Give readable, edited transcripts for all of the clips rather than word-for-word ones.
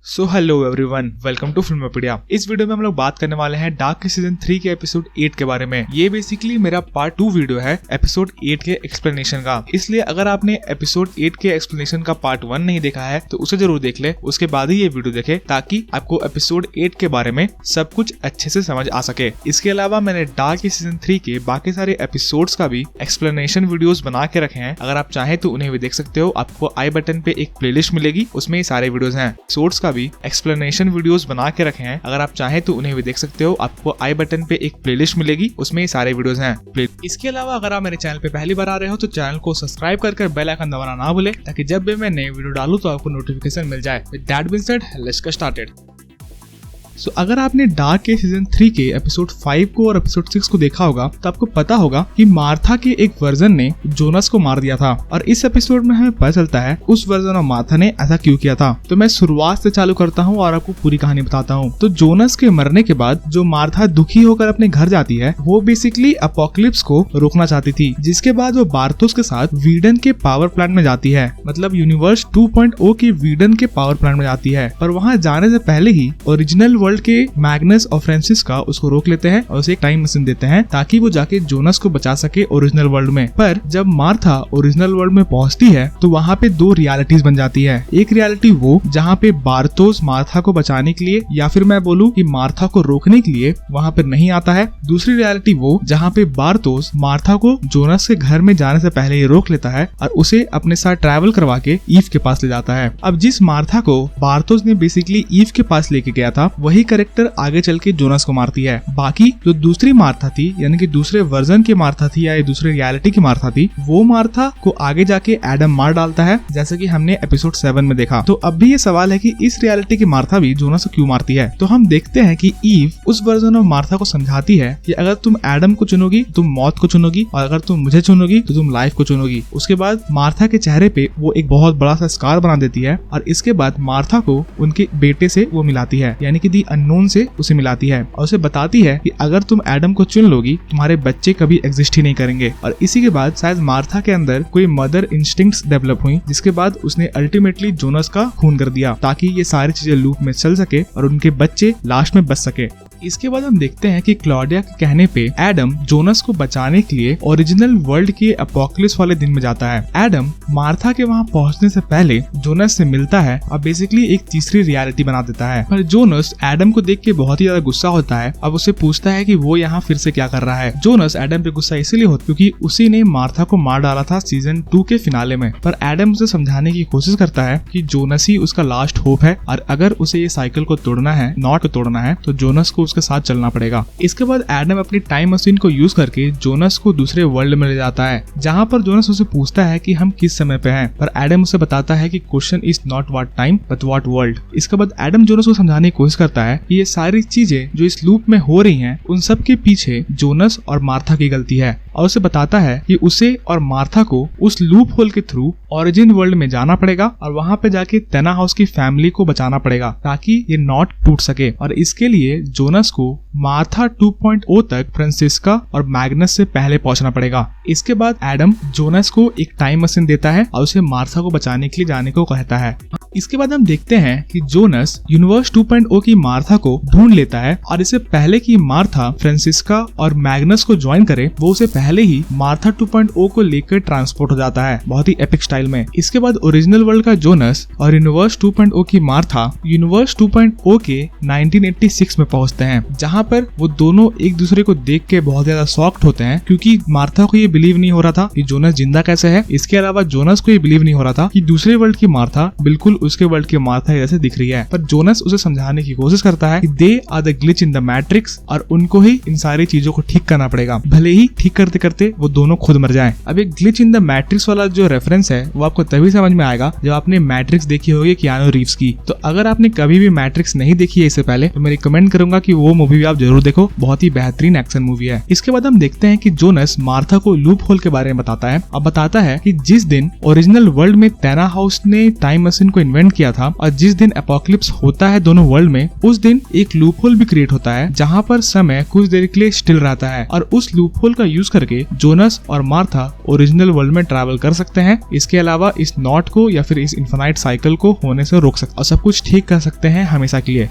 So hello everyone, welcome to Filmopedia. इस वीडियो में हम लोग बात करने वाले हैं डार्क के सीजन 3 के एपिसोड 8 के बारे में। ये बेसिकली मेरा पार्ट 2 वीडियो है एपिसोड 8 के एक्सप्लेनेशन का। इसलिए अगर आपने एपिसोड 8 के एक्सप्लेनेशन का पार्ट 1 नहीं देखा है तो उसे जरूर देख ले, उसके बाद ही ये वीडियो देखे ताकि आपको एपिसोड 8 के बारे में सब कुछ अच्छे से समझ आ सके। इसके अलावा मैंने डार्क के सीजन 3 के बाकी सारे एपिसोड्स का भी एक्सप्लेनेशन वीडियोस बना के रखे हैं। अगर आप चाहें तो उन्हें भी देख सकते हो। आपको आई बटन पे एक प्लेलिस्ट मिलेगी, उसमें ये सारे वीडियोस हैं। एपिसोड्स का भी एक्सप्लेनेशन वीडियोस बना के रखे हैं। अगर आप चाहें तो उन्हें भी देख सकते हो। आपको आई बटन पे एक प्लेलिस्ट मिलेगी, उसमें ये सारे वीडियोस हैं। इसके अलावा अगर आप मेरे चैनल पे पहली बार आ रहे हो तो चैनल को सब्सक्राइब कर बेल आइकन दबाना ना भूले, ताकि जब भी मैं नई वीडियो डालूं तो आपको नोटिफिकेशन मिल जाए। With that being said, let's get started. So अगर आपने डार्क के सीजन 3 के एपिसोड 5 को और एपिसोड 6 को देखा होगा तो आपको पता होगा कि मार्था के एक वर्जन ने जोनस को मार दिया था। और इस एपिसोड में हमें पता चलता है उस वर्जन ऑफ मार्था ने ऐसा क्यों किया था। तो मैं शुरुआत से चालू करता हूँ और आपको पूरी कहानी बताता हूँ। तो जोनस के मरने के बाद जो मार्था दुखी होकर अपने घर जाती है, वो बेसिकली अपोकलिप्स को रोकना चाहती थी। जिसके बाद वो बार्थोस के साथ वीडन के पावर प्लांट में जाती है, मतलब यूनिवर्स 2.0 के वीडन के पावर प्लांट में जाती है। पर वहाँ जाने से पहले ही ओरिजिनल वर्ल्ड के मैग्नस और फ्रांसिस्का उसको रोक लेते हैं और उसे एक टाइम मशीन देते हैं ताकि वो जाके जोनस को बचा सके ओरिजिनल वर्ल्ड में। पर जब मार्था ओरिजिनल वर्ल्ड में पहुंचती है तो वहाँ पे दो रियलिटीज बन जाती है। एक रियलिटी वो जहाँ पे बार्थोस मार्था को बचाने के लिए या फिर मैं बोलूँ कि मार्था को रोकने के लिए वहाँ पे नहीं आता है। दूसरी रियलिटी वो जहाँ पे बार्थोस मार्था को जोनस के घर में जाने से पहले ही रोक लेता है और उसे अपने साथ ट्रैवल करवा के ईव के पास ले जाता है। अब जिस मार्था को बार्थोस ने बेसिकली ईव के पास लेके गया था, वही कैरेक्टर आगे चल के जोनस को मारती है। बाकी जो दूसरी मार्था थी, यानी कि दूसरे वर्जन की मार्था थी या दूसरे रियलिटी की मार्था थी, वो मार्था को आगे जाके एडम मार डालता है, जैसे कि हमने एपिसोड 7 में देखा। तो अब भी ये सवाल है कि इस रियलिटी की मार्था भी जोनस को क्यों मारती है। तो हम देखते हैं कि ईव उस वर्जन ऑफ मार्था को समझाती है कि अगर तुम एडम को चुनोगी तुम मौत को चुनोगी, और अगर तुम मुझे चुनोगी तो तुम लाइफ को चुनोगी। उसके बाद मार्था के चेहरे पे वो एक बहुत बड़ा सा स्कार बना देती है और इसके बाद मार्था को उनके बेटे से वो मिलाती है, यानी कि दी अननोन से उसे मिलाती है और उसे बताती है कि अगर तुम एडम को चुन लोगी तुम्हारे बच्चे कभी एग्जिस्ट ही नहीं करेंगे। और इसी के बाद शायद मार्था के अंदर कोई मदर इंस्टिंक्ट्स डेवलप हुई, जिसके बाद उसने अल्टीमेटली जोनस का खून कर दिया ताकि ये सारी चीजें लूप में चल सके और उनके बच्चे लास्ट में बच सके। इसके बाद हम देखते हैं कि क्लॉडिया के कहने पे एडम जोनस को बचाने के लिए ओरिजिनल वर्ल्ड के अपोकलिप्स वाले दिन में जाता है। एडम मार्था के वहाँ पहुँचने से पहले जोनस से मिलता है और बेसिकली एक तीसरी रियलिटी बना देता है। पर जोनस एडम को देख के बहुत ही ज्यादा गुस्सा होता है। अब उसे पूछता है कि वो यहाँ फिर से क्या कर रहा है। जोनस एडम पे गुस्सा इसीलिए होता क्योंकि उसी ने मार्था को मार डाला था सीजन 2 के फिनाले में। पर एडम उसे समझाने की कोशिश करता है कि जोनस ही उसका लास्ट होप है और अगर उसे ये साइकिल को तोड़ना है, नॉट को तोड़ना है, तो जोनस को उसके साथ चलना पड़ेगा। इसके बाद एडम अपनी टाइम मशीन को यूज करके जोनस को दूसरे वर्ल्ड में ले जाता है, जहाँ पर जोनस उसे पूछता है कि हम किस समय पे हैं। पर एडम उसे बताता है कि question is not what time but what world. इसके बाद एडम जोनस को समझाने की कोशिश करता है कि ये सारी चीजें जो इस लूप में हो रही हैं, उन सब के पीछे जोनस और मार्था की गलती है, और उसे बताता है कि उसे और मार्था को उस लूप होल के थ्रू ओरिजिन वर्ल्ड में जाना पड़ेगा और वहाँ पे जाके टेना हाउस की फैमिली को बचाना पड़ेगा ताकि ये नॉट टूट सके। और इसके लिए जोनस को मार्था 2.0 तक फ्रांसिस्का और मैग्नस से पहले पहुंचना पड़ेगा। इसके बाद एडम जोनस को एक टाइम मशीन देता है और उसे मार्था को बचाने के लिए जाने को कहता है। इसके बाद हम देखते हैं कि जोनस यूनिवर्स 2.0 की मार्था को ढूंढ लेता है और इससे पहले कि मार्था फ्रांसिस्का और मैग्नस को ज्वाइन करे, वो उसे पहले ही मार्था 2.0 को लेकर ट्रांसपोर्ट हो जाता है, बहुत ही एपिक स्टाइल में। इसके बाद ओरिजिनल वर्ल्ड का जोनस और यूनिवर्स 2.0 की मार्था यूनिवर्स 2.0 के 1986 में पहुंचते हैं, जहां पर वो दोनों एक दूसरे को देख के बहुत ज्यादा शॉक्ड होते हैं क्योंकि मार्था को ये बिलीव नहीं हो रहा था कि जोनस जिंदा कैसे है। इसके अलावा जोनस को ये बिलीव नहीं हो रहा था कि दूसरे वर्ल्ड की मार्था बिल्कुल उसके वर्ल्ड की मार्था जैसे दिख रही है। पर जोनस उसे समझाने की कोशिश करता है कि they are the glitch in the matrix और उनको ही इन सारी चीजों को ठीक करना पड़ेगा, भले ही ठीक करते करते वो दोनों खुद मर जाएं। अब एक ग्लिच इन द मैट्रिक्स वाला जो रेफरेंस है वो आपको तभी समझ में आएगा जब आपने मैट्रिक्स देखी होगी कियानो रीव्स की। तो अगर आपने कभी भी मैट्रिक्स नहीं देखी है इससे पहले तो मैं रिकमेंड करूंगा कि वो मूवी भी आप जरूर देखो, बहुत ही बेहतरीन एक्शन मूवी है। इसके बाद हम देखते हैं कि जोनस मार्था को लूप होल के बारे में बताता है और बताता है कि जिस दिन ओरिजिनल वर्ल्ड में टेना हाउस ने टाइम मशीन को इन्वेंट किया था और जिस दिन एपोकलिप्स होता है दोनों वर्ल्ड में, उस दिन एक लूप होल भी क्रिएट होता है जहाँ पर समय कुछ देर के लिए स्टिल रहता है और उस लूप होल का यूज करके करके जोनस और मार्था ओरिजिनल वर्ल्ड में ट्रैवल कर सकते हैं। इसके अलावा इस नॉट को या फिर इस इन्फिनाइट साइकिल को होने से रोक सकते और सब कुछ ठीक कर सकते हैं हमेशा के लिए।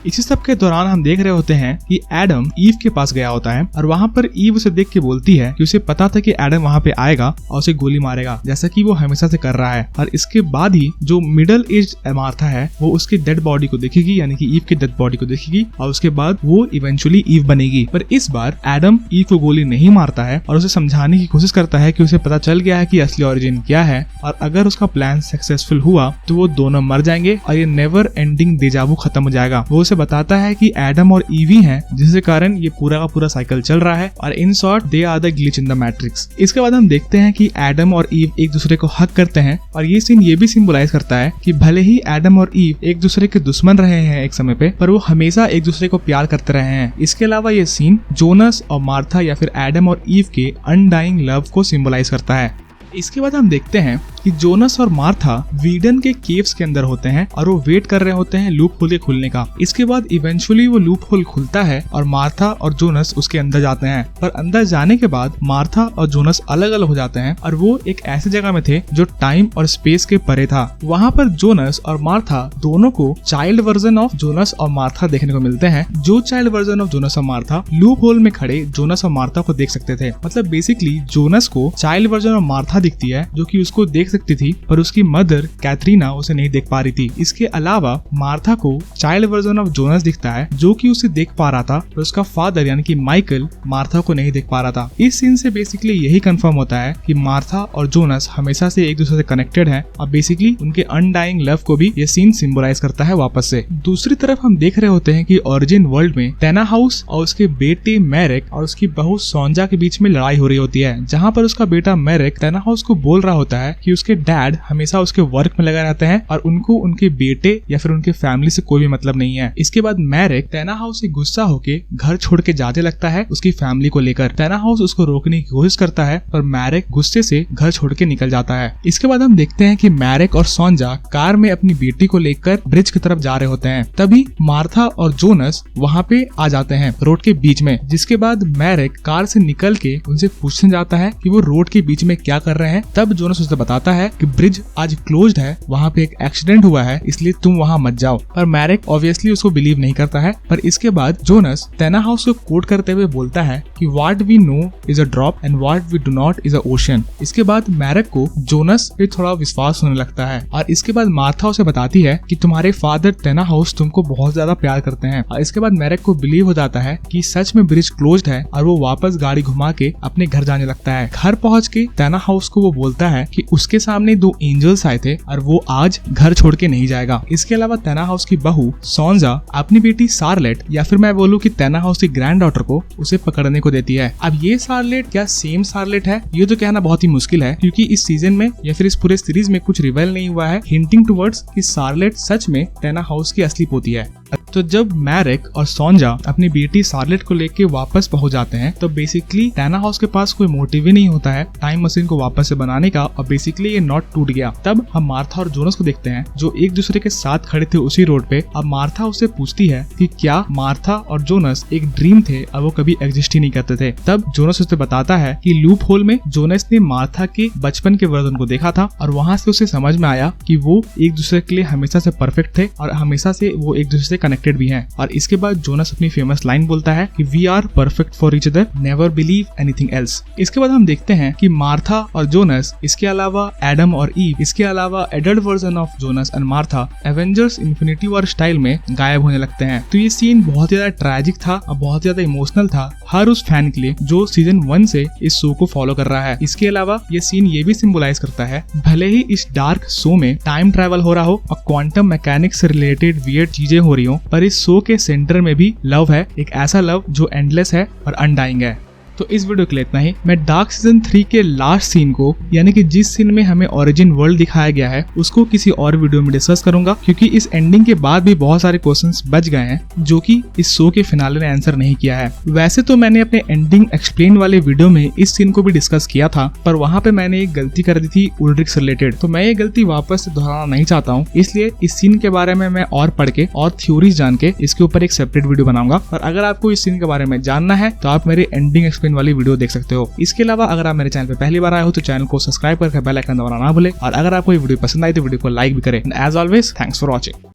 इसी सब के दौरान हम देख रहे होते हैं कि एडम ईव के पास गया होता है और वहाँ पर ईव उसे देख के बोलती है कि उसे पता था कि एडम वहाँ पे आएगा और उसे गोली मारेगा, जैसा कि वो हमेशा से कर रहा है। और इसके बाद ही जो मिडिल एज मार्था है वो उसकी डेड बॉडी को देखेगी, यानी कि ईव की डेड बॉडी को देखेगी और उसके बाद वो इवेंचुअली ईव बनेगी। पर इस बार एडम ईव को गोली नहीं मारता है और उसे समझाने की कोशिश करता है कि उसे पता चल गया है कि असली ओरिजिन क्या है और अगर उसका प्लान सक्सेसफुल हुआ तो वो दोनों मर जाएंगे और ये नेवर एंडिंग डेजावू खत्म हो जाएगा। वो उसे बताता है कि एडम और ईवी हैं, जिसके कारण ये पूरा का पूरा साइकिल चल रहा है और in short they are the glitch in the matrix. इसके बाद हम देखते हैं कि एडम और ईव एक दूसरे को हक करते हैं और ये सीन ये भी सिंबलाइज करता है कि भले ही एडम और ईव एक दूसरे के दुश्मन रहे हैं एक समय पे, पर वो हमेशा एक दूसरे को प्यार करते रहे हैं। इसके अलावा ये सीन जोनस और मार्था या फिर एडम और ईव के अनडाइंग लव को सिंबलाइज करता है। इसके बाद हम देखते हैं कि जोनस और मार्था वीडन के केव्स के अंदर होते हैं और वो वेट कर रहे होते हैं लूप होल के खुलने का। इसके बाद इवेंचुअली वो लूप होल खुलता है और मार्था और जोनस उसके अंदर जाते हैं। पर अंदर जाने के बाद मार्था और जोनस अलग अलग हो जाते हैं और वो एक ऐसी जगह में थे जो टाइम और स्पेस के परे था। वहाँ पर जोनस और मार्था दोनों को चाइल्ड वर्जन ऑफ जोनस और मार्था देखने को मिलते हैं। जो चाइल्ड वर्जन ऑफ जोनस और मार्था लूप होल में खड़े जोनस और मार्था को देख सकते थे। मतलब बेसिकली जोनस को चाइल्ड वर्जन ऑफ मार्था दिखती है जो कि उसको देख सकती थी, पर उसकी मदर कैथरीना उसे नहीं देख पा रही थी। इसके अलावा मार्था को चाइल्ड वर्जन ऑफ जोनस दिखता है जो कि उसे देख पा रहा था, पर उसका फादर यानी कि माइकल मार्था को नहीं देख पा रहा था। इस सीन से बेसिकली यही कंफर्म होता है कि मार्था और जोनस हमेशा से एक दूसरे से कनेक्टेड हैं और बेसिकली उनके अनडाइंग लव को भी ये सीन सिंबलाइज करता है वापस से। दूसरी तरफ हम देख रहे होते हैं कि ओरिजिन वर्ल्ड में टेना हाउस और उसके बेटे मैरेक और उसकी बहू सोंजा के बीच में लड़ाई हो रही होती है, जहाँ पर उसका बेटा मैरेक टेना हाउस को बोल रहा होता है कि उसके डैड हमेशा उसके वर्क में लगा रहते हैं और उनको उनके बेटे या फिर उनके फैमिली से कोई भी मतलब नहीं है। इसके बाद मैरेक टेना हाउस से गुस्सा होके घर छोड़ के जाने लगता है उसकी फैमिली को लेकर। टेना हाउस उसको रोकने की कोशिश करता है पर मैरेक गुस्से से घर छोड़ के निकल जाता है। इसके बाद हम देखते हैं कि मैरेक और सोंजा कार में अपनी बेटी को लेकर ब्रिज की तरफ जा रहे होते हैं। तभी मार्था और जोनस वहाँ पे आ जाते हैं रोड के बीच में, जिसके बाद मैरेक कार से निकल के उनसे पूछने जाता है कि वो रोड के बीच में क्या कर रहे हैं। तब जोनस उसे बताता है कि ब्रिज आज क्लोज्ड है, वहाँ पे एक एक्सीडेंट हुआ है, इसलिए तुम वहाँ मत जाओ। पर मैरेक ऑब्वियसली उसको बिलीव नहीं करता है। पर इसके बाद जोनस टेना हाउस को कोट करते हुए बोलता है कि what we know is a drop and what we do not is a ocean. इसके बाद मैरेक को जोनस पे थोड़ा विश्वास होने लगता है और इसके बाद मार्था उसे बताती है कि तुम्हारे फादर टेना हाउस तुमको बहुत ज्यादा प्यार करते हैं। और इसके बाद मैरेक को बिलीव हो जाता है कि सच में ब्रिज क्लोज्ड है और वो वापस गाड़ी घुमा के अपने घर जाने लगता है। घर पहुंच के टेना हाउस को वो बोलता है कि उसके सामने 2 एंजल्स आए थे और वो आज घर छोड़ के नहीं जाएगा। इसके अलावा टेना हाउस की बहू सोंजा अपनी बेटी शार्लेट या फिर मैं बोलूं कि टेना हाउस की ग्रैंड डॉटर को उसे पकड़ने को देती है। अब ये शार्लेट क्या सेम शार्लेट है, ये तो कहना बहुत ही मुश्किल है क्योंकि इस सीजन में या फिर इस पूरे सीरीज में कुछ रिवील नहीं हुआ है हिंटिंग टुवर्ड्स कि शार्लेट सच में टेना हाउस की असली पोती है। तो जब मैरेक और सोंजा अपनी बेटी शार्लेट को लेके वापस पहुंच जाते हैं तो बेसिकली टेना हाउस के पास कोई मोटिव ही नहीं होता है टाइम मशीन को वापस से बनाने का और बेसिकली ये नॉट टूट गया। तब हम मार्था और जोनस को देखते हैं जो एक दूसरे के साथ खड़े थे उसी रोड पे। अब मार्था उससे पूछती है कि क्या मार्था और जोनस एक ड्रीम थे और वो कभी एग्जिस्ट ही नहीं करते थे। तब जोनस उसे बताता है कि लूप होल में जोनस ने मार्था के बचपन के वर्जन को देखा था और वहाँ से उसे समझ में आया कि वो एक दूसरे के लिए हमेशा से परफेक्ट थे और हमेशा से वो एक दूसरे से कनेक्टेड भी हैं। और इसके बाद जोनस अपनी फेमस लाइन बोलता है कि we are perfect for each other, never believe anything else. इसके बाद हम देखते हैं कि मार्था और जोनस, इसके अलावा एडम और ईव, इसके अलावा adult version of Jonas and Martha Avengers infinity war style में गायब होने लगते हैं। तो ये सीन बहुत ज्यादा ट्रैजिक था और बहुत ज्यादा इमोशनल था हर उस फैन के लिए जो सीजन 1 से इस शो को फॉलो कर रहा है। इसके अलावा ये सीन ये भी सिंबलाइज करता है भले ही इस डार्क शो में टाइम ट्रैवल हो रहा हो और क्वांटम मैकेनिक्स से रिलेटेड वियर्ड चीजें हो रही हो, पर इस शो के सेंटर में भी लव है, एक ऐसा लव जो एंडलेस है और अनडाइंग है। तो इस वीडियो के लिए इतना ही। मैं डार्क सीजन 3 के लास्ट सीन को यानी कि जिस सीन में हमें ओरिजिन वर्ल्ड दिखाया गया है उसको किसी और वीडियो में डिस्कस करूंगा क्योंकि इस एंडिंग के बाद भी बहुत सारे क्वेश्चंस बच गए हैं जो कि इस शो के फिनाले ने आंसर नहीं किया है। वैसे तो मैंने अपने एंडिंग एक्सप्लेन वाले वीडियो में इस सीन को भी डिस्कस किया था, पर वहाँ पे मैंने एक गलती कर दी थी उल्ड्रिक से रिलेटेड, तो मैं ये गलती वापस से दोहराना नहीं चाहता हूँ। इसलिए इस सीन के बारे में मैं और पढ़ के और थ्योरीज जान के इसके ऊपर एक सेपरेट वीडियो बनाऊंगा। और अगर आपको इस सीन के बारे में जानना है तो आप मेरे एंडिंग एक्सप्लेन स्क्रीन वाली वीडियो देख सकते हो। इसके अलावा अगर आप मेरे चैनल पे पहली बार आए हो तो चैनल को सब्सक्राइब करके बेल आइकन दबाना ना भूले, और अगर आपको ये वीडियो पसंद आई तो वीडियो को लाइक भी करें। As always, thanks for watching.